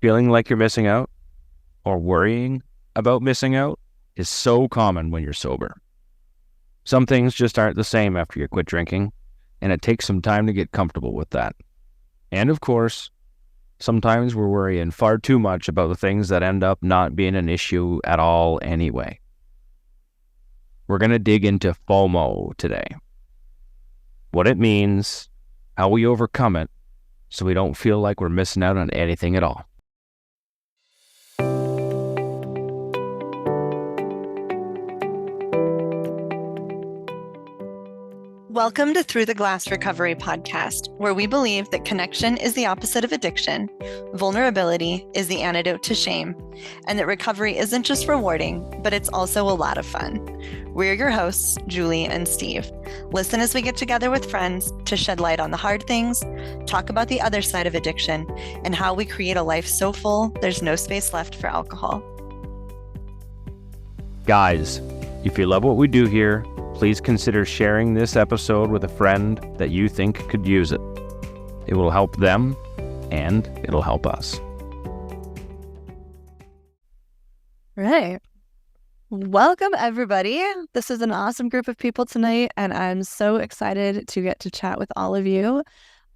Feeling like you're missing out or worrying about missing out is so common when you're sober. Some things just aren't the same after you quit drinking, and it takes some time to get comfortable with that. And of course, sometimes we're worrying far too much about the things that end up not being an issue at all anyway. We're going to dig into FOMO today. What it means, how we overcome it, so we don't feel like we're missing out on anything at all. Welcome to Through the Glass Recovery podcast, where we believe that connection is the opposite of addiction, vulnerability is the antidote to shame, and that recovery isn't just rewarding, but it's also a lot of fun. We're your hosts, Julie and Steve. Listen as we get together with friends to shed light on the hard things, talk about the other side of addiction, and how we create a life so full there's no space left for alcohol. Guys, if you love what we do here, please consider sharing this episode with a friend that you think could use it. It will help them, and it'll help us. Right. Welcome, everybody. This is an awesome group of people tonight, and I'm so excited to get to chat with all of you.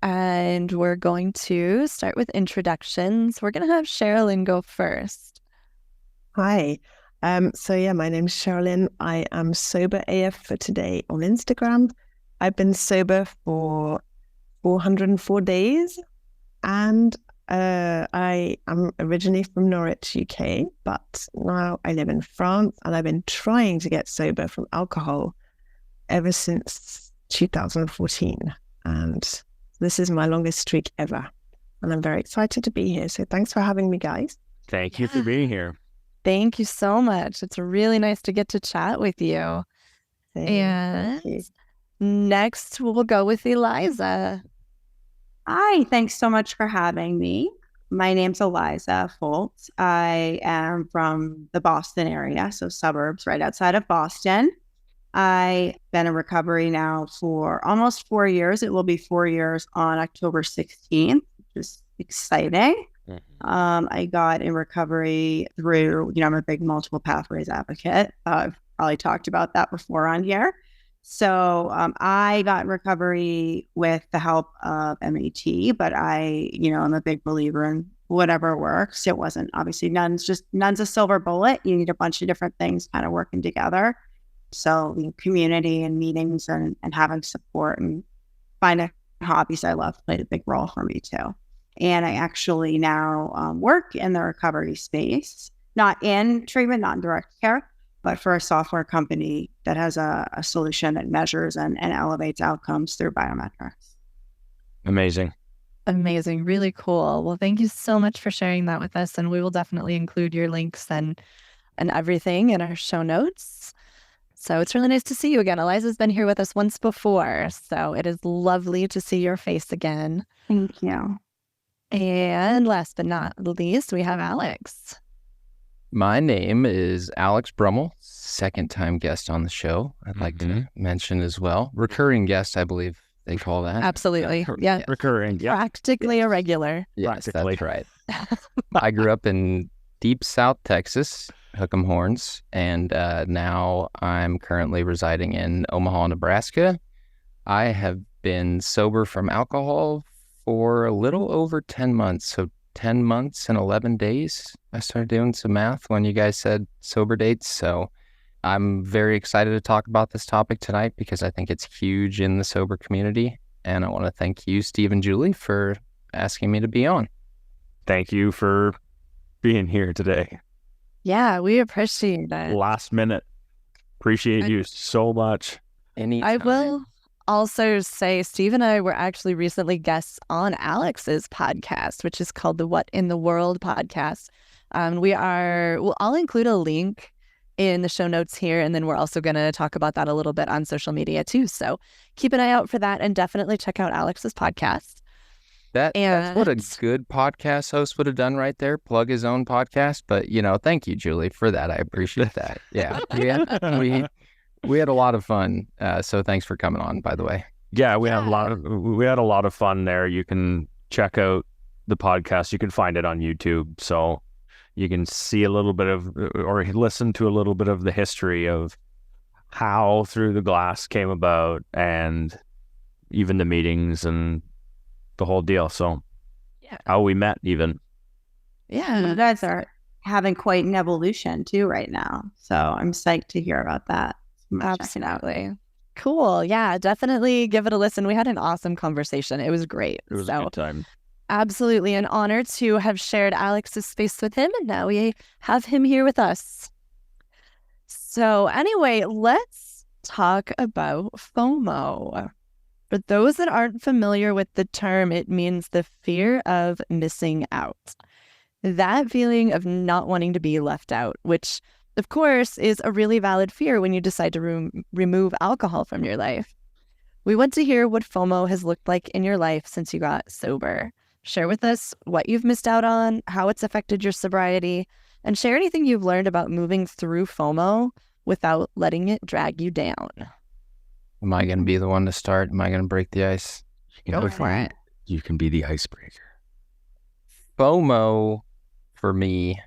And we're going to start with introductions. We're going to have Sherralyn go first. Hi. My name's Sherralyn. I am sober AF for today on Instagram. I've been sober for 404 days, and I am originally from Norwich, UK, but now I live in France, and I've been trying to get sober from alcohol ever since 2014, and this is my longest streak ever, and I'm very excited to be here. So thanks for having me, guys. Thank you for being here. Thank you so much. It's really nice to get to chat with you. Thank you. Next, we'll go with Eliza. Hi, thanks so much for having me. My name's Eliza Foltz. I am from the Boston area, so suburbs right outside of Boston. I've been in recovery now for almost 4 years. It will be 4 years on October 16th, which is exciting. I got in recovery through, I'm a big multiple pathways advocate. I've probably talked about that before on here. So I got in recovery with the help of MAT, but I'm a big believer in whatever works. It wasn't obviously none's a silver bullet. You need a bunch of different things kind of working together. So community and meetings and having support and finding hobbies I love played a big role for me too. And I actually now work in the recovery space, not in treatment, not in direct care, but for a software company that has a solution that measures and elevates outcomes through biometrics. Amazing. Amazing. Really cool. Well, thank you so much for sharing that with us. And we will definitely include your links and everything in our show notes. So it's really nice to see you again. Eliza's been here with us once before, so it is lovely to see your face again. Thank you. And last but not least, we have Alex. My name is Alex Brummel, second-time guest on the show. I'd like to mention as well. Recurring guest, I believe they call that. Absolutely. Yeah. Recurring. Yeah. Practically a regular. Yes, that's right. I grew up in deep South Texas, Hook'em Horns, and now I'm currently residing in Omaha, Nebraska. I have been sober from alcohol for a little over 10 months. So 10 months and 11 days. I started doing some math when you guys said sober dates. So I'm very excited to talk about this topic tonight because I think it's huge in the sober community. And I want to thank you, Steve and Julie, for asking me to be on. Thank you for being here today. Yeah, we appreciate it. Last minute. Appreciate you so much. Anytime. I will also say Steve and I were actually recently guests on Alex's podcast, which is called the What in the World podcast. I'll include a link in the show notes here, and then we're also going to talk about that a little bit on social media too. So keep an eye out for that and definitely check out Alex's podcast. That's what a good podcast host would have done right there, plug his own podcast. But, thank you, Julie, for that. I appreciate that. Yeah, we had a lot of fun. So thanks for coming on, by the way. Yeah, we had a lot of fun there. You can check out the podcast, you can find it on YouTube. So you can see a little bit of, or listen to a little bit of the history of how Through the Glass came about, and even the meetings and the whole deal. So Yeah. how we met even. Yeah. You guys are having quite an evolution too right now. So I'm psyched to hear about that. I'm gonna check it out. Absolutely. Cool. Yeah, definitely give it a listen. We had an awesome conversation. It was great. It was a good time. Absolutely an honor to have shared Alex's space with him, and now we have him here with us. So anyway, let's talk about FOMO. For those that aren't familiar with the term, it means the fear of missing out. That feeling of not wanting to be left out, which of course is a really valid fear when you decide to remove alcohol from your life. We want to hear what FOMO has looked like in your life since you got sober. Share with us what you've missed out on, how it's affected your sobriety, and share anything you've learned about moving through FOMO without letting it drag you down. Am I going to be the one to start? Am I going to break the ice? Go for it. You can be the icebreaker. FOMO for me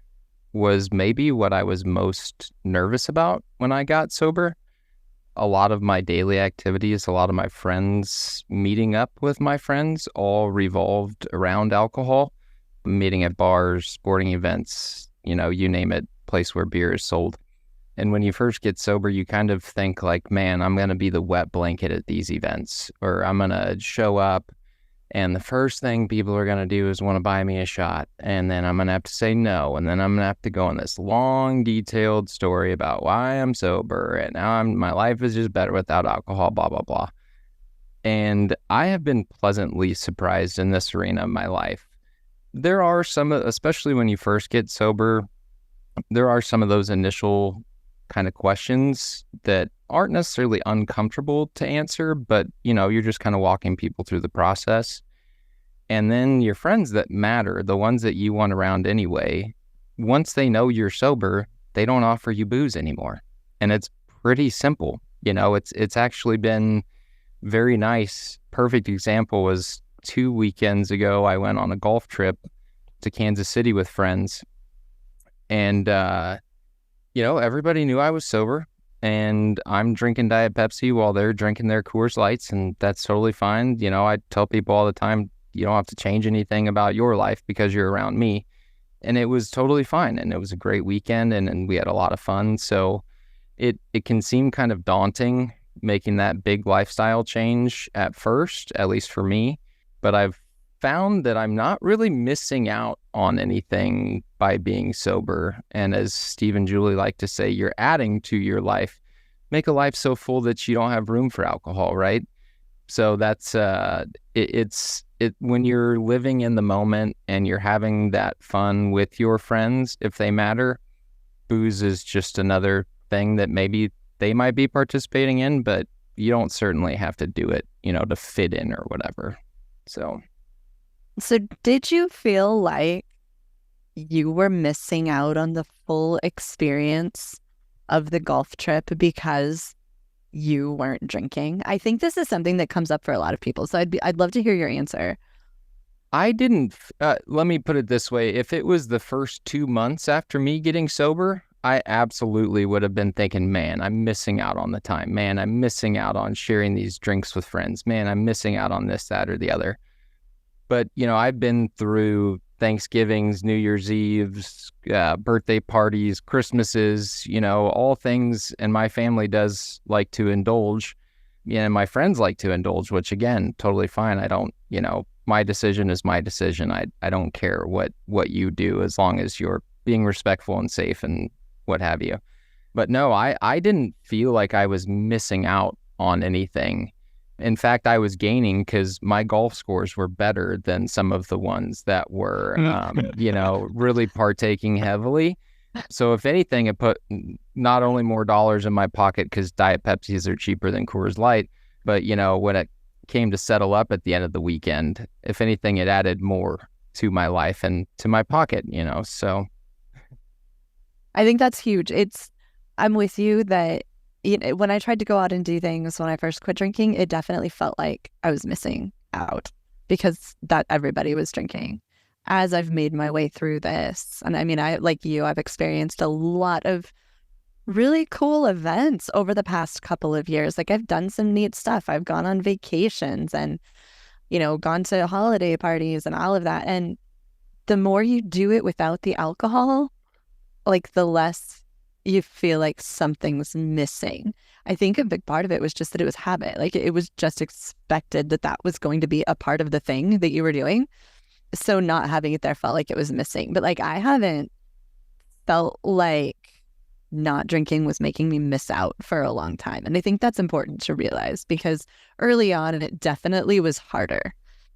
was maybe what I was most nervous about when I got sober. A lot of my daily activities, a lot of my friends, meeting up with my friends, all revolved around alcohol. Meeting at bars, sporting events, you name it, place where beer is sold. And when you first get sober, you kind of think like, man, I'm going to be the wet blanket at these events, or I'm going to show up and the first thing people are going to do is want to buy me a shot. And then I'm going to have to say no. And then I'm going to have to go on this long, detailed story about why I'm sober. And now my life is just better without alcohol, blah, blah, blah. And I have been pleasantly surprised in this arena of my life. There are some, especially when you first get sober, there are some of those initial kind of questions that aren't necessarily uncomfortable to answer, but you're just kind of walking people through the process. And then your friends that matter, the ones that you want around anyway, once they know you're sober, they don't offer you booze anymore. And it's pretty simple. It's actually been very nice. Perfect example was 2 weekends ago, I went on a golf trip to Kansas City with friends. And, everybody knew I was sober, and I'm drinking Diet Pepsi while they're drinking their Coors Lights, and that's totally fine. I tell people all the time, you don't have to change anything about your life because you're around me. And it was totally fine. And it was a great weekend, and we had a lot of fun. So it can seem kind of daunting making that big lifestyle change at first, at least for me. But I've found that I'm not really missing out on anything by being sober. And as Steve and Julie like to say, you're adding to your life. Make a life so full that you don't have room for alcohol, right? So that's it's when you're living in the moment and you're having that fun with your friends, if they matter, booze is just another thing that maybe they might be participating in, but you don't certainly have to do it, to fit in or whatever. So did you feel like you were missing out on the full experience of the golf trip because you weren't drinking? I think this is something that comes up for a lot of people. So I'd love to hear your answer. I didn't, let me put it this way. If it was the first 2 months after me getting sober, I absolutely would have been thinking, man, I'm missing out on the time. Man, I'm missing out on sharing these drinks with friends. Man, I'm missing out on this, that, or the other. But, I've been through Thanksgivings, New Year's Eves, birthday parties, Christmases, all things. And my family does like to indulge. And my friends like to indulge, which again, totally fine. I don't, my decision is my decision. I don't care what you do as long as you're being respectful and safe and what have you. But no, I didn't feel like I was missing out on anything. In fact, I was gaining because my golf scores were better than some of the ones that were, really partaking heavily. So if anything, it put not only more dollars in my pocket because Diet Pepsis are cheaper than Coors Light, but, when it came to settle up at the end of the weekend, if anything, it added more to my life and to my pocket, so. I think that's huge. I'm with you that when I tried to go out and do things when I first quit drinking, it definitely felt like I was missing out because that everybody was drinking. as I've made my way through this, and I mean, like you, I've experienced a lot of really cool events over the past couple of years. Like I've done some neat stuff. I've gone on vacations and, gone to holiday parties and all of that. And the more you do it without the alcohol, like the less you feel like something's missing. I think a big part of it was just that it was habit. Like it was just expected that that was going to be a part of the thing that you were doing. So not having it there felt like it was missing. But like I haven't felt like not drinking was making me miss out for a long time. And I think that's important to realize because early on, and it definitely was harder.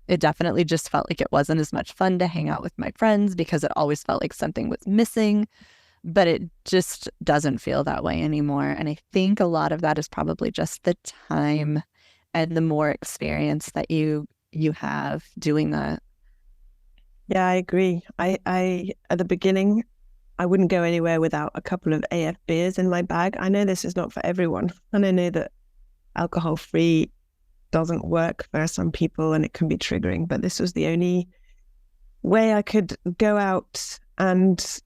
It definitely just felt like it wasn't as much fun to hang out with my friends because it always felt like something was missing. But it just doesn't feel that way anymore. And I think a lot of that is probably just the time and the more experience that you have doing that. Yeah, I agree. I at the beginning, I wouldn't go anywhere without a couple of AF beers in my bag. I know this is not for everyone. And I know that alcohol-free doesn't work for some people and it can be triggering, but this was the only way I could go out and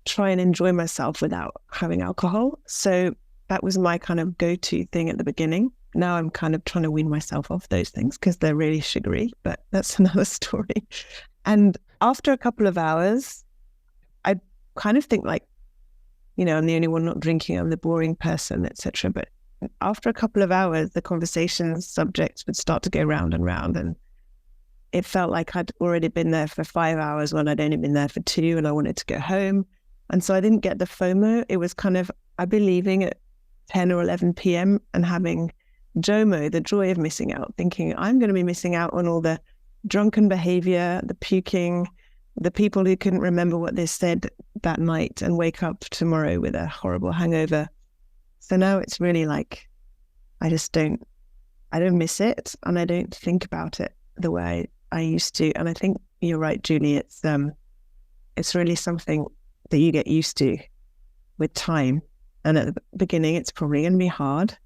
try and enjoy myself without having alcohol. So that was my kind of go-to thing at the beginning. Now I'm kind of trying to wean myself off those things because they're really sugary, but that's another story. And after a couple of hours, I kind of think like, I'm the only one not drinking, I'm the boring person, etc. But after a couple of hours, the conversation subjects would start to go round and round. And it felt like I'd already been there for 5 hours when I'd only been there for 2 and I wanted to go home. And so I didn't get the FOMO. It was kind of, I'd be leaving at 10 or 11 p.m. and having JOMO, the joy of missing out, thinking I'm going to be missing out on all the drunken behavior, the puking, the people who couldn't remember what they said that night and wake up tomorrow with a horrible hangover. So now it's really like, I don't miss it and I don't think about it the way I used to. And I think you're right, Julie. It's really something that you get used to with time. And at the beginning, it's probably going to be hard,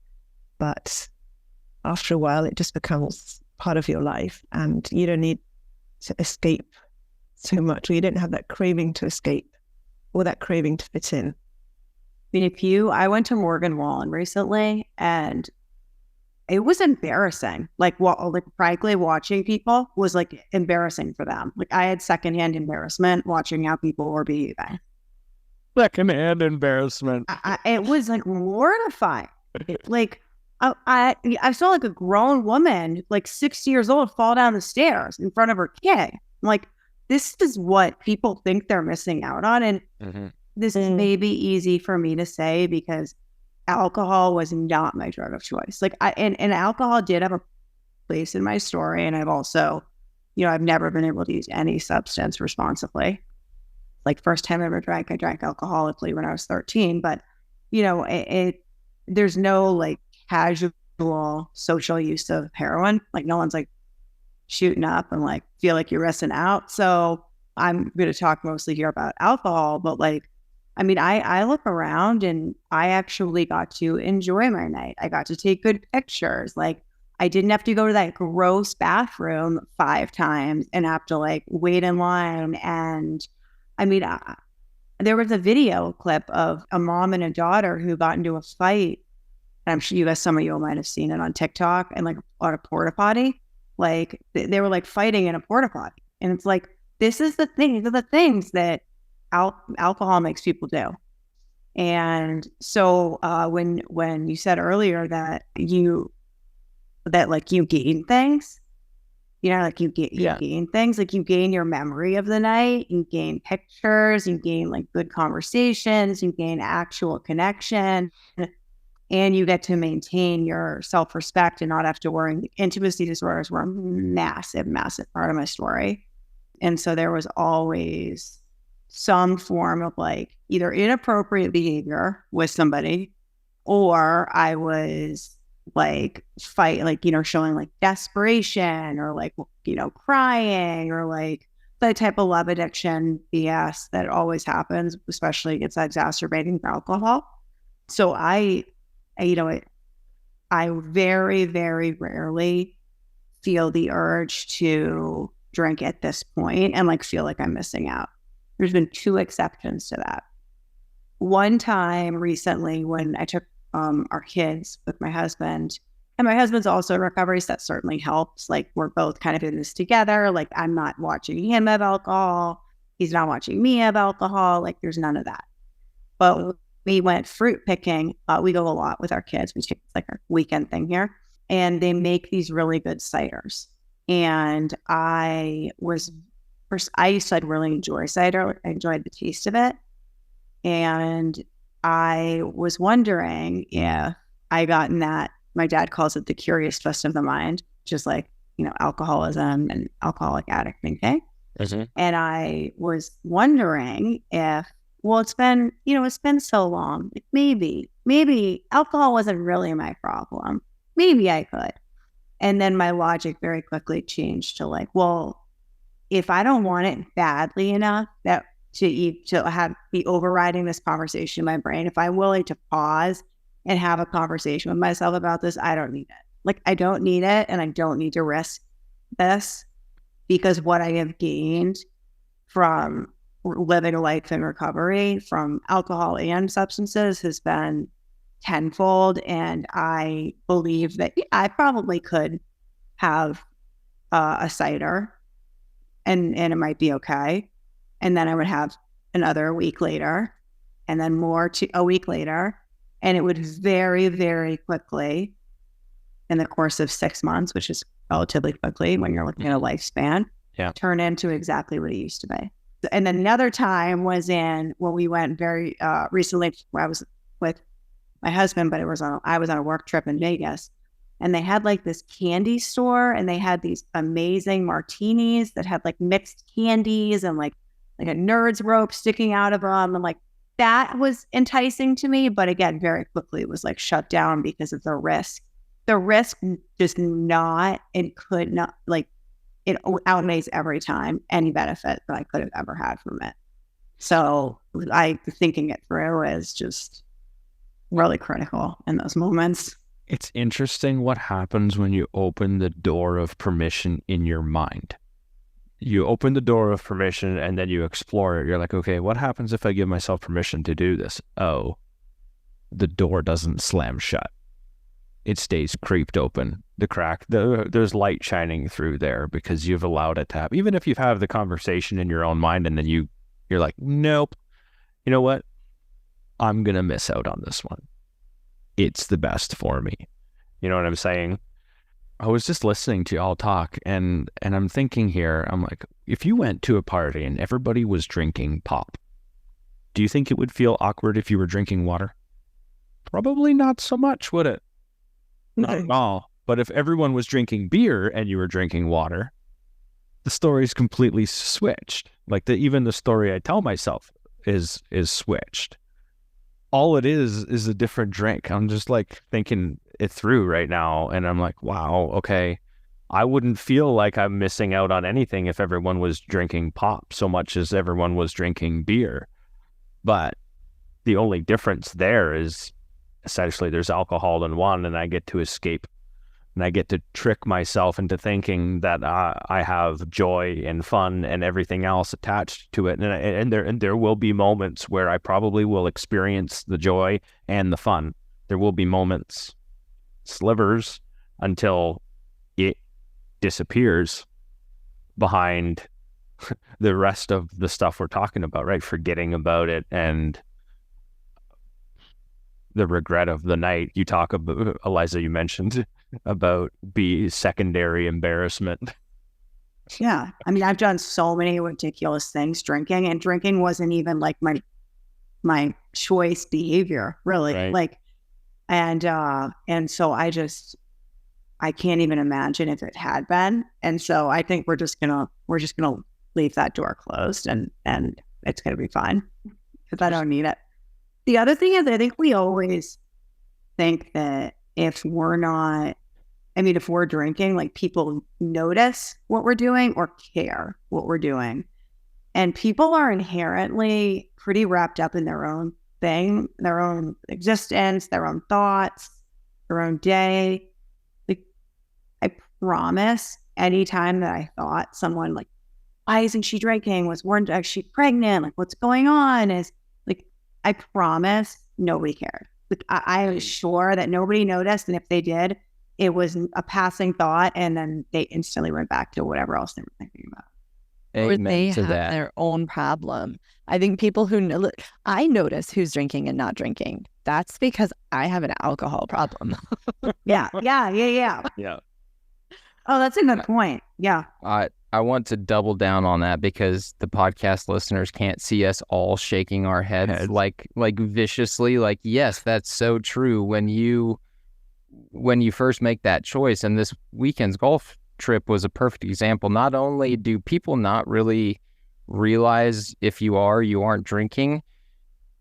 but after a while, it just becomes part of your life and you don't need to escape so much, or you don't have that craving to escape or that craving to fit in. I went to Morgan Wallen recently and it was embarrassing. Like frankly, watching people was like embarrassing for them. Like I had secondhand embarrassment watching how people were behaving. Secondhand embarrassment. It was like mortifying. I saw like a grown woman, like 60 years old, fall down the stairs in front of her kid. I'm like, this is what people think they're missing out on. And this is maybe easy for me to say because alcohol was not my drug of choice. Like and alcohol did have a place in my story. And I've also, I've never been able to use any substance responsibly. Like first time I ever drank, I drank alcoholically when I was 13. But, there's no like casual social use of heroin. Like no one's like shooting up and like feel like you're resting out. So I'm going to talk mostly here about alcohol, but like, I look around and I actually got to enjoy my night. I got to take good pictures. Like I didn't have to go to that gross bathroom 5 times and have to like wait in line. And there was a video clip of a mom and a daughter who got into a fight. And I'm sure some of you might have seen it on TikTok and like on a porta potty. Like they were like fighting in a porta potty. And it's like, these are the things that alcohol makes people do. And so when you said earlier that you gain things, gain things, like you gain your memory of the night, you gain pictures, you gain like good conversations, you gain actual connection, and you get to maintain your self-respect and not have to worry. Intimacy disorders were a massive, massive part of my story. And so there was always some form of like either inappropriate behavior with somebody, or I was like showing like desperation or like, crying or like the type of love addiction BS that always happens, especially gets exacerbating with alcohol. So I very, very rarely feel the urge to drink at this point and like feel like I'm missing out. There's been 2 exceptions to that. One time recently when I took our kids with my husband, and my husband's also in recovery, so that certainly helps. Like we're both kind of in this together. Like I'm not watching him have alcohol. He's not watching me have alcohol. Like there's none of that. But we went fruit picking. We go a lot with our kids. We take like a weekend thing here. And they make these really good ciders. And I used to like really enjoy cider. I enjoyed the taste of it. And I was wondering if I got in that, my dad calls it the curious twist of the mind, just like, alcoholism and alcoholic addict thinking. Mm-hmm. And I was wondering if, well, it's been so long. Like maybe alcohol wasn't really my problem. Maybe I could. And then my logic very quickly changed to like, well, if I don't want it badly enough that be overriding this conversation in my brain, if I'm willing to pause and have a conversation with myself about this, I don't need it. Like I don't need it, and I don't need to risk this, because what I have gained from living a life in recovery from alcohol and substances has been tenfold. And I believe that I probably could have a cider and it might be okay. And then I would have another week later, and then more a week later. And it would very, very quickly, in the course of 6 months, which is relatively quickly when you're looking at a lifespan, turn into exactly what it used to be. And then another time was when we went very recently, where I was with my husband, but I was on a work trip in Vegas, and they had like this candy store, and they had these amazing martinis that had like mixed candies and like a nerd's rope sticking out of them. And like that was enticing to me. But again, very quickly it was like shut down because of the risk. The risk just not and could not, like, it outweighs every time any benefit that I could have ever had from it. So thinking it through is just really critical in those moments. It's interesting what happens when you open the door of permission in your mind. You open the door of permission and then you explore it. You're like, okay, what happens if I give myself permission to do this? Oh, the door doesn't slam shut. It stays creeped open. The crack, there's light shining through there because you've allowed it to happen. Even if you've had the conversation in your own mind and then you're like, nope, you know what? I'm going to miss out on this one. It's the best for me. You know what I'm saying? I was just listening to y'all talk and I'm thinking here, I'm like, if you went to a party and everybody was drinking pop, do you think it would feel awkward if you were drinking water? Probably not so much, would it? Not at all. But if everyone was drinking beer and you were drinking water, the story's completely switched. Like even the story I tell myself is switched. All it is a different drink. I'm just like thinking it through right now. And I'm like, wow, okay. I wouldn't feel like I'm missing out on anything if everyone was drinking pop so much as everyone was drinking beer. But the only difference there is essentially there's alcohol in one, and I get to escape. And I get to trick myself into thinking that I have joy and fun and everything else attached to it. And there will be moments where I probably will experience the joy and the fun. There will be moments, slivers, until it disappears behind the rest of the stuff we're talking about, right? Forgetting about it and the regret of the night. You talk about, Eliza, you mentioned about secondary embarrassment. Yeah. I mean, I've done so many ridiculous things drinking, and drinking wasn't even like my choice behavior, really. Right. Like, and so I can't even imagine if it had been. And so I think we're just gonna leave that door closed, and it's gonna be fine because I don't need it. The other thing is, I think we always think that if we're drinking, like people notice what we're doing or care what we're doing. And people are inherently pretty wrapped up in their own thing, their own existence, their own thoughts, their own day. Like, I promise anytime that I thought someone like, why isn't she drinking? Was she pregnant? Like, what's going on? Is like, I promise nobody cared. Like, I was sure that nobody noticed. And if they did, it was a passing thought. And then they instantly went back to whatever else they were thinking about. Or Amen they to have that. their own problem. I think people who know, I notice who's drinking and not drinking. That's because I have an alcohol problem. Yeah. Yeah. Oh, that's a good point. Yeah. I want to double down on that because the podcast listeners can't see us all shaking our heads like viciously. Like, yes, that's so true. When you first make that choice, and this weekend's golf trip was a perfect example. Not only do people not really realize if you aren't drinking,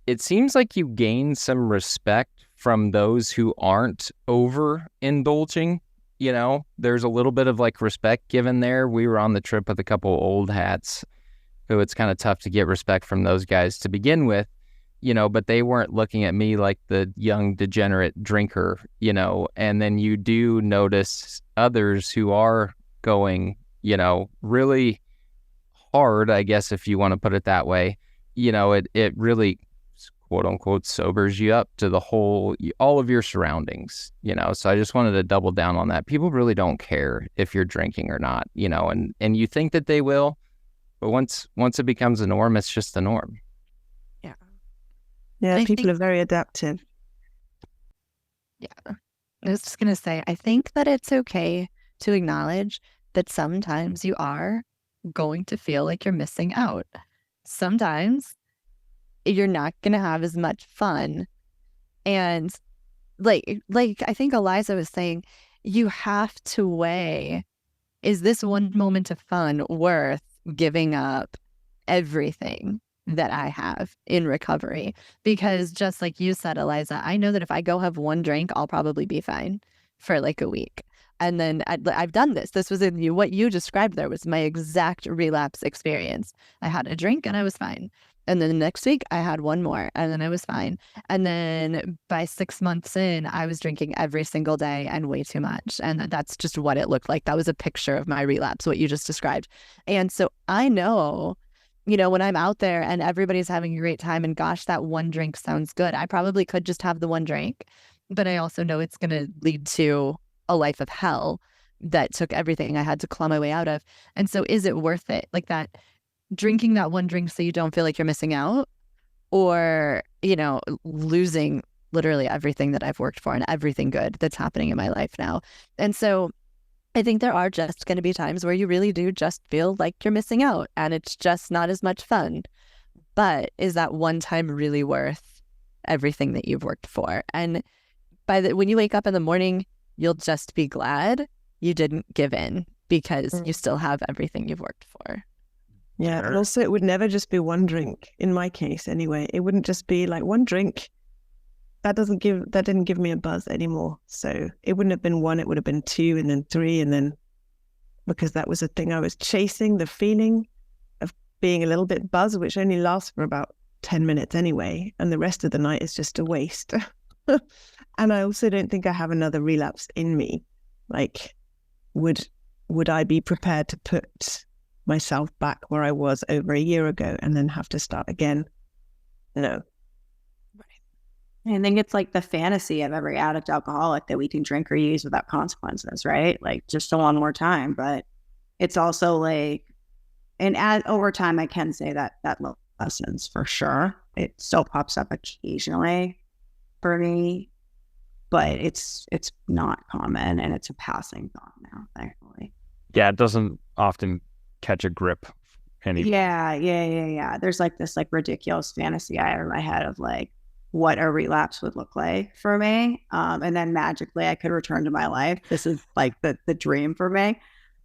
it seems like you gain some respect from those who aren't overindulging. You know, there's a little bit of like respect given there. We were on the trip with a couple old hats who it's kind of tough to get respect from those guys to begin with, you know, but they weren't looking at me like the young degenerate drinker, you know, and then you do notice others who are going, you know, really hard, I guess, if you want to put it that way. You know, it really quote unquote sobers you up to all of your surroundings, you know. So I just wanted to double down on that. People really don't care if you're drinking or not, you know, and you think that they will, but once it becomes a norm, it's just the norm. Yeah, I people think- are very adaptive. Yeah. I was just going to say, I think that it's okay to acknowledge that sometimes you are going to feel like you're missing out. Sometimes you're not going to have as much fun. And like I think Eliza was saying, you have to weigh, is this one moment of fun worth giving up everything that I have in recovery? Because just like you said, Eliza, I know that if I go have one drink, I'll probably be fine for like a week. And then I've done this. This was what you described there was my exact relapse experience. I had a drink and I was fine. And then the next week I had one more and then I was fine. And then by 6 months in, I was drinking every single day and way too much. And that's just what it looked like. That was a picture of my relapse, what you just described. And so I know, you know, when I'm out there and everybody's having a great time and gosh, that one drink sounds good, I probably could just have the one drink. But I also know it's going to lead to a life of hell that took everything I had to claw my way out of. And so is it worth it? Like that, drinking that one drink so you don't feel like you're missing out, or, you know, losing literally everything that I've worked for and everything good that's happening in my life now. And so I think there are just going to be times where you really do just feel like you're missing out and it's just not as much fun. But is that one time really worth everything that you've worked for? And when you wake up in the morning, you'll just be glad you didn't give in because you still have everything you've worked for. Yeah, and also it would never just be one drink. In my case, anyway, it wouldn't just be like one drink. That didn't give me a buzz anymore. So it wouldn't have been one. It would have been two, and then three, and then because that was the thing I was chasing, the feeling of being a little bit buzzed, which only lasts for about 10 minutes anyway, and the rest of the night is just a waste. And I also don't think I have another relapse in me. Like, would I be prepared to put myself back where I was over a year ago and then have to start again? No. I think it's like the fantasy of every addict alcoholic that we can drink or use without consequences, right? Like just a one more time. But it's also like, and over time, I can say that lessens for sure. It still pops up occasionally for me, but it's not common and it's a passing thought now, thankfully. Yeah, it doesn't often catch a grip anymore. Yeah. There's like this like ridiculous fantasy I have in my head of like what a relapse would look like for me. And then magically I could return to my life. This is like the dream for me.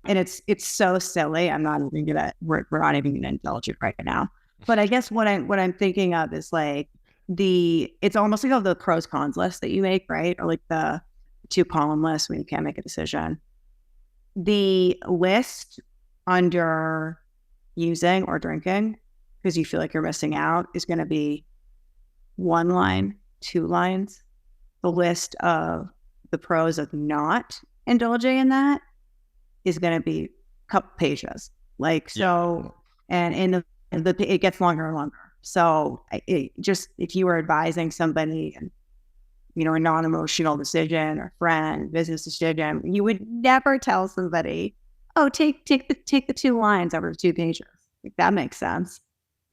And it's so silly. I'm not even we're not even gonna indulge it right now. But I guess what I'm thinking of is like it's almost like the pros cons list that you make, right? Or like the 2-column list when you can't make a decision. The list under using or drinking because you feel like you're missing out is going to be 1 line, 2 lines. The list of the pros of not indulging in that is going to be a couple pages. Like, so, and it gets longer and longer. So if you were advising somebody and, you know, a non-emotional decision or friend, business decision, you would never tell somebody, oh, take the 2 lines over 2 pages. Like, that makes sense.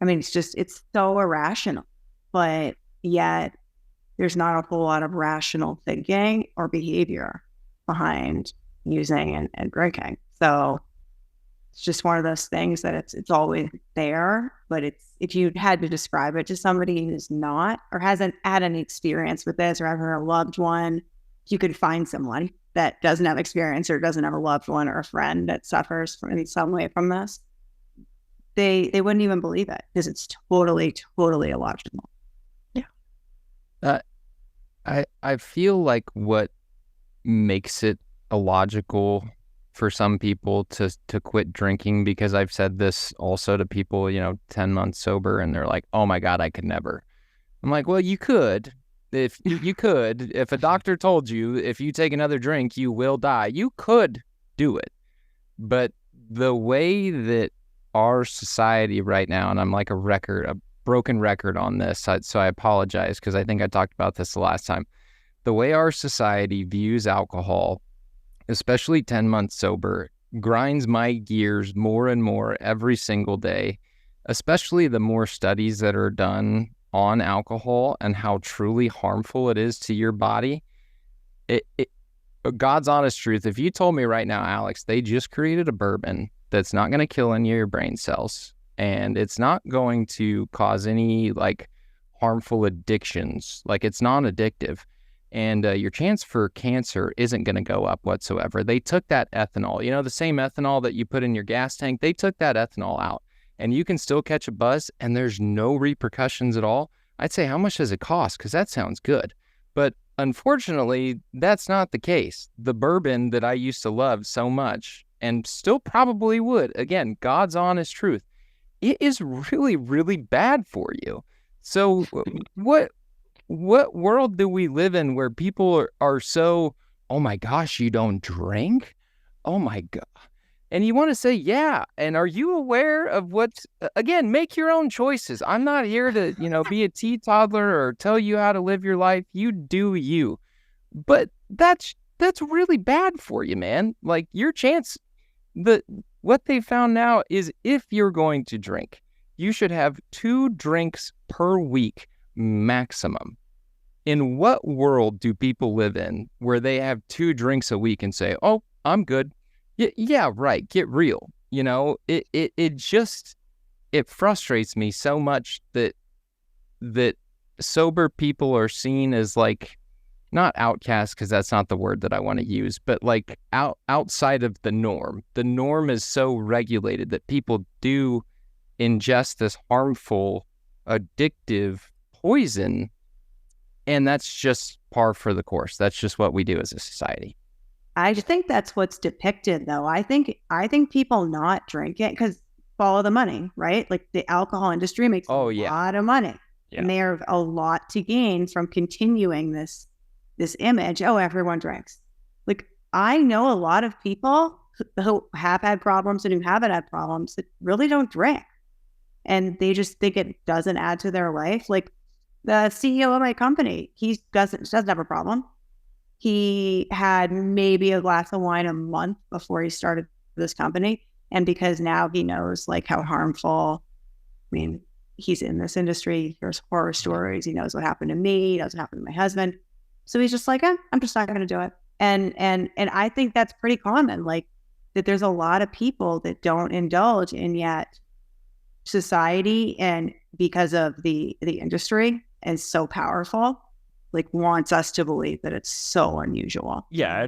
I mean, it's so irrational, but yet there's not a whole lot of rational thinking or behavior behind using and drinking. So it's just one of those things that it's always there, but if you had to describe it to somebody who's not or hasn't had any experience with this or ever a loved one, if you could find someone that doesn't have experience or doesn't have a loved one or a friend that suffers in some way from this, they wouldn't even believe it because it's totally, totally illogical. I feel like what makes it illogical for some people to quit drinking, because I've said this also to people, you know, 10 months sober, and they're like, oh my God, I could never. I'm like, well, you could. If you could, if a doctor told you if you take another drink, you will die, you could do it. But the way that our society right now, and I'm like a broken record on this, so I apologize because I think I talked about this the last time. The way our society views alcohol, especially 10 months sober, grinds my gears more and more every single day, especially the more studies that are done on alcohol and how truly harmful it is to your body. God's honest truth, if you told me right now, Alex, they just created a bourbon that's not going to kill any of your brain cells, and it's not going to cause any like harmful addictions, like it's non-addictive, and your chance for cancer isn't going to go up whatsoever. They took that ethanol, you know, the same ethanol that you put in your gas tank, they took that ethanol out, and you can still catch a buzz and there's no repercussions at all. I'd say, how much does it cost? Because that sounds good. But unfortunately, that's not the case. The bourbon that I used to love so much, and still probably would, again, God's honest truth, it is really, really bad for you. So what world do we live in where people are so, oh my gosh, you don't drink? Oh my God. And you want to say, yeah. And are you aware of what's, again, make your own choices. I'm not here to, you know, be a teetotaler or tell you how to live your life. You do you. But that's really bad for you, man. Like, your chance, what they found now is if you're going to drink, you should have 2 drinks per week maximum. In what world do people live in where they have 2 drinks a week and say, oh, I'm good? Yeah, right. Get real. You know, it just frustrates me so much that sober people are seen as like, not outcasts, because that's not the word that I want to use, but like outside of the norm. The norm is so regulated that people do ingest this harmful, addictive poison, and that's just par for the course. That's just what we do as a society. I think that's what's depicted, though. I think people not drink it because follow the money, right? Like, the alcohol industry makes a lot of money, and they have a lot to gain from continuing this image. Oh, everyone drinks. Like, I know a lot of people who have had problems and who haven't had problems that really don't drink, and they just think it doesn't add to their life. Like, the CEO of my company, he doesn't have a problem. He had maybe a glass of wine a month before he started this company. And because now he knows like how harmful, I mean, he's in this industry, he hears horror stories, he knows what happened to me, he knows what happened to my husband. So he's just like, I'm just not going to do it. And I think that's pretty common, like that there's a lot of people that don't indulge, and yet society, and because of the industry is so powerful, like wants us to believe that it's so unusual. Yeah.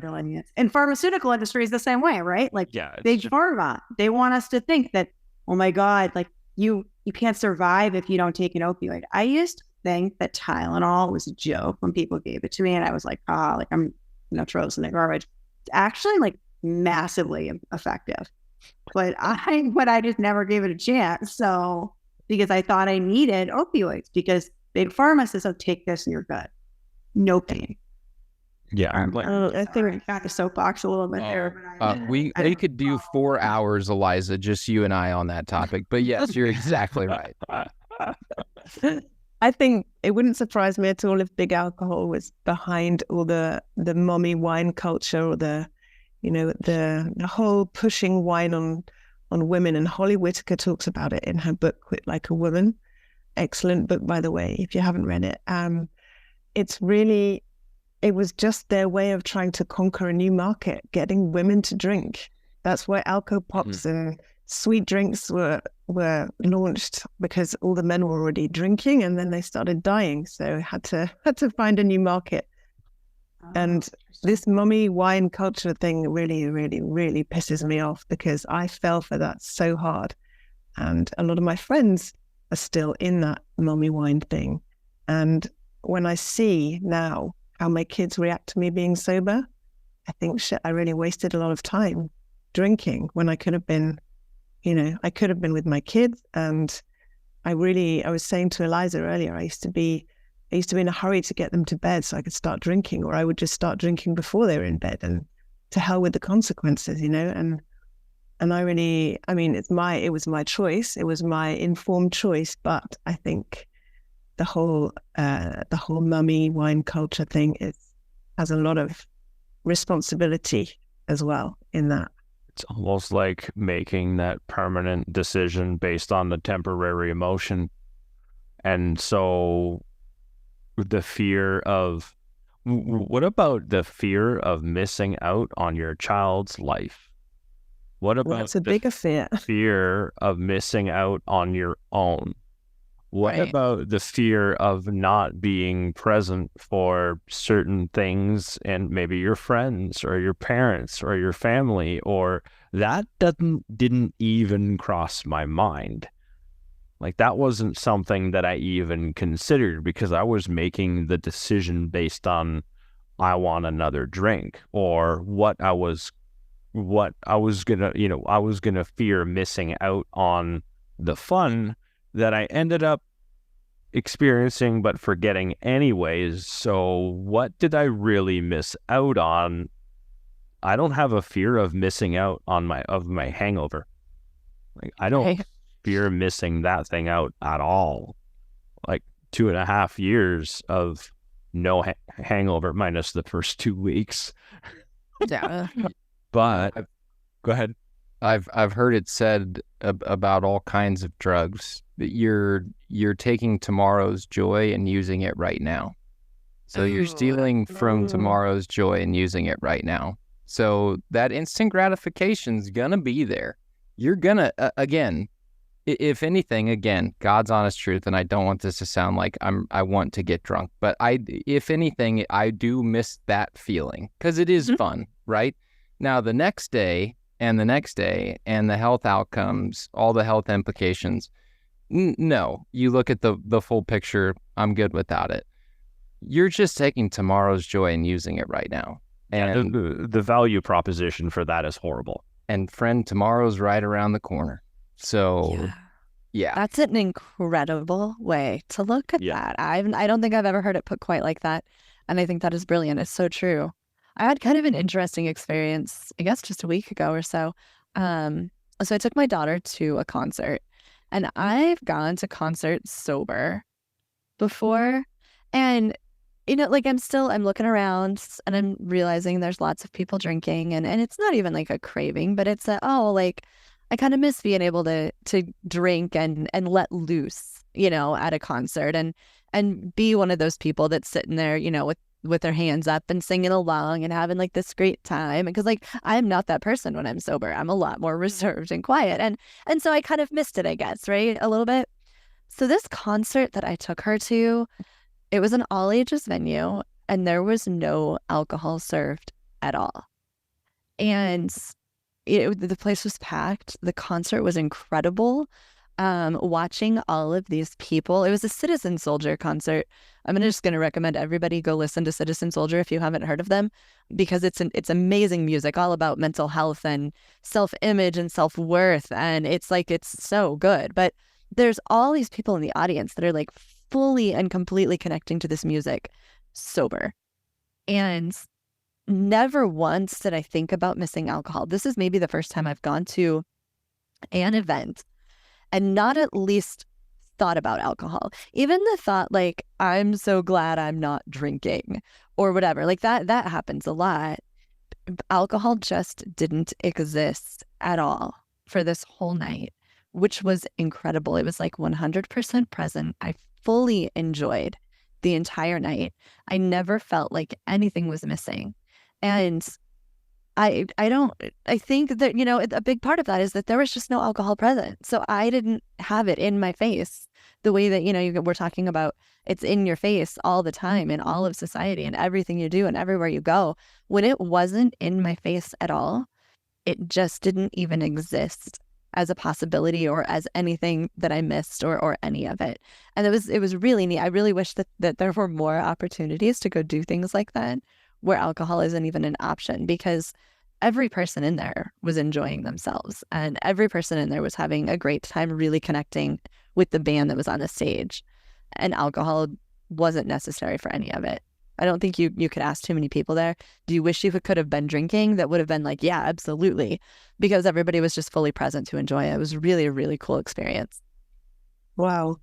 And pharmaceutical industry is the same way, right? Like, big pharma, they want us to think that, oh my God, like you can't survive if you don't take an opioid. I used to think that Tylenol was a joke when people gave it to me, and I was like, like I'm throw this in the garbage. It's actually like massively effective, but I just never gave it a chance. So, because I thought I needed opioids, because big pharma says, oh, take this and you're good. No pain. Yeah. I think got the soapbox a little bit there. But we could do 4 hours, Eliza, just you and I on that topic. But yes, you're exactly right. I think it wouldn't surprise me at all if big alcohol was behind all the mommy wine culture, or the whole pushing wine on women. And Holly Whitaker talks about it in her book Quit Like a Woman. Excellent book, by the way, if you haven't read it. It was just their way of trying to conquer a new market, getting women to drink. That's why Alco Pops and sweet drinks were launched, because all the men were already drinking, and then they started dying. So had to find a new market. And this mummy wine culture thing really, really, really pisses me off, because I fell for that so hard. And a lot of my friends are still in that mummy wine thing. And when I see now how my kids react to me being sober, I think, shit, I really wasted a lot of time drinking when I could have been, with my kids. And I was saying to Eliza earlier, I used to be in a hurry to get them to bed so I could start drinking, or I would just start drinking before they were in bed, and to hell with the consequences, and it was my choice. It was my informed choice. But I think the whole mummy wine culture thing has a lot of responsibility as well in that. It's almost like making that permanent decision based on the temporary emotion. And so what about the fear of missing out on your child's life? What about that's a bigger fear? Fear of missing out on your own? What Right. about the fear of not being present for certain things, and maybe your friends or your parents or your family, or that didn't even cross my mind. Like, that wasn't something that I even considered, because I was making the decision based on, I want another drink, or what I was gonna fear missing out on the fun that I ended up experiencing but forgetting anyways. So what did I really miss out on? I don't have a fear of missing out on my hangover. Like, I don't Right. fear missing that thing out at all. Like 2.5 years of no hangover, minus the first 2 weeks. Yeah. But go ahead. I've heard it said about all kinds of drugs that you're taking tomorrow's joy and using it right now. So you're stealing from tomorrow's joy and using it right now. So that instant gratification's gonna be there. You're gonna again, if anything, again, God's honest truth, and I don't want this to sound like I want to get drunk, but if anything, I do miss that feeling, because it is fun, right? Now the next day and the next day and the health outcomes, all the health implications, no, you look at the full picture, I'm good without it. You're just taking tomorrow's joy and using it right now. And the value proposition for that is horrible. And friend, tomorrow's right around the corner. So yeah. That's an incredible way to look at that. I don't think I've ever heard it put quite like that. And I think that is brilliant. It's so true. I had kind of an interesting experience, I guess just a week ago or so. So I took my daughter to a concert, and I've gone to concerts sober before. And, like I'm looking around and I'm realizing there's lots of people drinking, and it's not even like a craving, but it's I kind of miss being able to drink and let loose, at a concert, and be one of those people that's sitting there, with their hands up and singing along and having like this great time. Because I'm not that person when I'm sober. I'm a lot more reserved and quiet. And so I kind of missed it, I guess, right? A little bit. So this concert that I took her to, it was an all ages venue, and there was no alcohol served at all. And the place was packed. The concert was incredible. Watching all of these people, it was a Citizen Soldier concert. I'm just going to recommend everybody go listen to Citizen Soldier if you haven't heard of them, because it's amazing music, all about mental health and self-image and self-worth, and it's so good. But there's all these people in the audience that are fully and completely connecting to this music sober. And never once did I think about missing alcohol. This is maybe the first time I've gone to an event and not at least thought about alcohol. Even the thought, like, I'm so glad I'm not drinking or whatever, like that happens a lot. Alcohol just didn't exist at all for this whole night, which was incredible. It was like 100% present. I fully enjoyed the entire night. I never felt like anything was missing. And I think that, you know, a big part of that is that there was just no alcohol present. So I didn't have it in my face the way that, you know, we're talking about it's in your face all the time in all of society and everything you do and everywhere you go. When it wasn't in my face at all, it just didn't even exist as a possibility or as anything that I missed or any of it. And it was really neat. I really wish that there were more opportunities to go do things like that where alcohol isn't even an option, because every person in there was enjoying themselves and every person in there was having a great time really connecting with the band that was on the stage. And alcohol wasn't necessary for any of it. I don't think you could ask too many people there, do you wish you could have been drinking? That would have been like, yeah, absolutely. Because everybody was just fully present to enjoy it. It was really a really cool experience. Wow.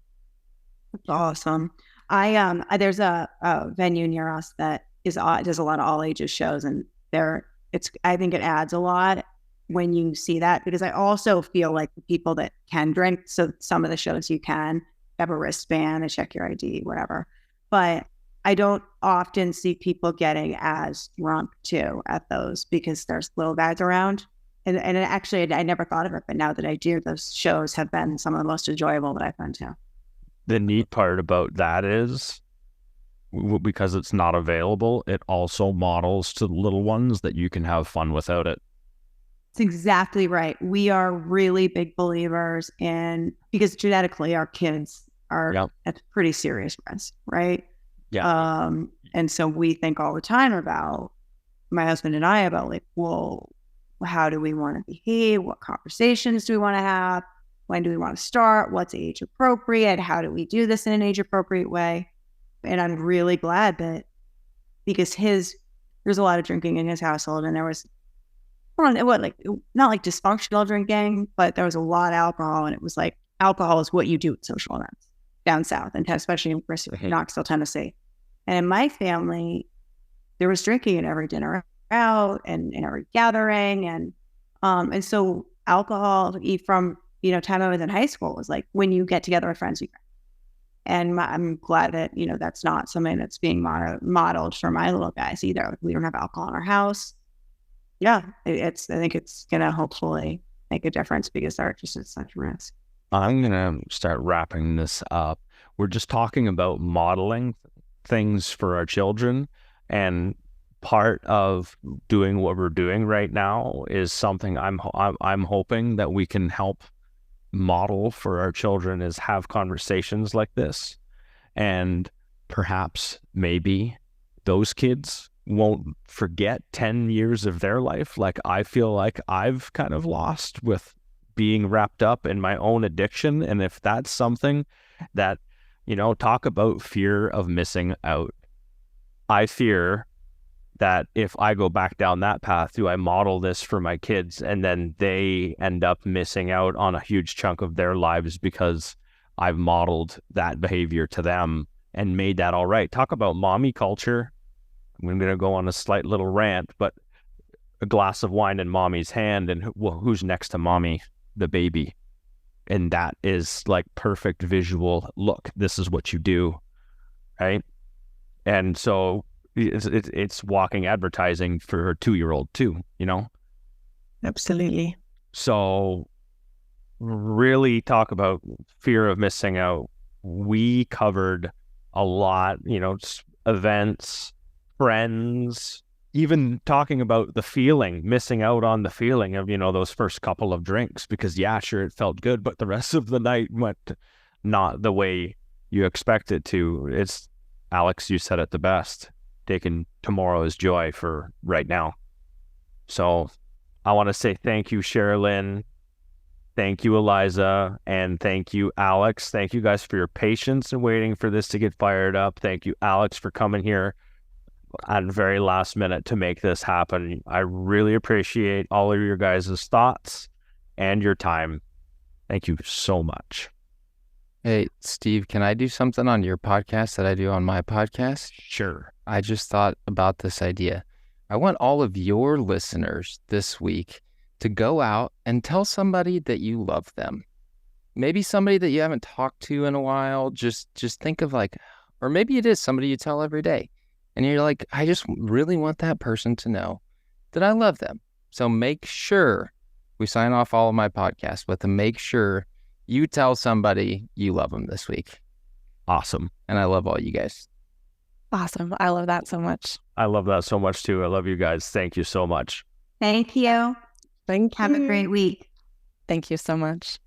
That's awesome. There's a venue near us that does a lot of all ages shows, and I think it adds a lot when you see that, because I also feel like the people that can drink, so some of the shows you can have a wristband, they check your ID, whatever. But I don't often see people getting as drunk too at those, because there's little guys around. And actually, I never thought of it, but now that I do, those shows have been some of the most enjoyable that I've been to. The neat part about that is, because it's not available, it also models to the little ones that you can have fun without it. That's exactly right. We are really big believers in, because genetically our kids are at pretty serious risk, right? Yeah. And so we think all the time about, my husband and I, about like, well, how do we want to behave? What conversations do we want to have? When do we want to start? What's age appropriate? How do we do this in an age appropriate way? And I'm really glad that, because there's a lot of drinking in his household, and there was, not like dysfunctional drinking, but there was a lot of alcohol, and it was like, alcohol is what you do at social events down south, and especially in Knoxville, Tennessee. And in my family, there was drinking at every dinner out and in every gathering, and so alcohol from time I was in high school was like, when you get together with friends, you drink. And I'm glad that that's not something that's being modeled for my little guys either. We don't have alcohol in our house. Yeah, I think it's gonna hopefully make a difference, because they're just at such risk. I'm gonna start wrapping this up. We're just talking about modeling things for our children, and part of doing what we're doing right now is something I'm hoping that we can help model for our children, is have conversations like this. And perhaps maybe those kids won't forget 10 years of their life like I feel like I've kind of lost with being wrapped up in my own addiction. And if that's something that, talk about fear of missing out. I fear that if I go back down that path, do I model this for my kids and then they end up missing out on a huge chunk of their lives because I've modeled that behavior to them and made that all right. Talk about mommy culture. I'm going to go on a slight little rant, but a glass of wine in mommy's hand, and who's next to mommy? The baby. And that is like perfect visual. Look, this is what you do, right? And so it's walking advertising for a 2-year-old too, Absolutely. So really talk about fear of missing out. We covered a lot, events, friends, even talking about the feeling, missing out on the feeling of, those first couple of drinks, because sure, it felt good, but the rest of the night went not the way you expect it to. It's, Alex, you said it the best, taking tomorrow's joy for right now. So I want to say thank you, Sherralyn. Thank you, Eliza. And thank you, Alex. Thank you guys for your patience and waiting for this to get fired up. Thank you, Alex, for coming here at the very last minute to make this happen. I really appreciate all of your guys' thoughts and your time. Thank you so much. Hey, Steve, can I do something on your podcast that I do on my podcast? Sure. I just thought about this idea. I want all of your listeners this week to go out and tell somebody that you love them. Maybe somebody that you haven't talked to in a while. Just think of like, or maybe it is somebody you tell every day. And you're like, I just really want that person to know that I love them. So make sure we sign off all of my podcasts with to make sure you tell somebody you love them this week. Awesome. And I love all you guys. Awesome. I love that so much. I love that so much too. I love you guys. Thank you so much. Thank you. Thank you. Have a great week. Thank you so much.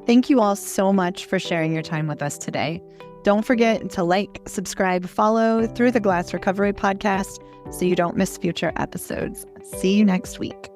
Thank you all so much for sharing your time with us today. Don't forget to like, subscribe, follow Through the Glass Recovery podcast so you don't miss future episodes. See you next week.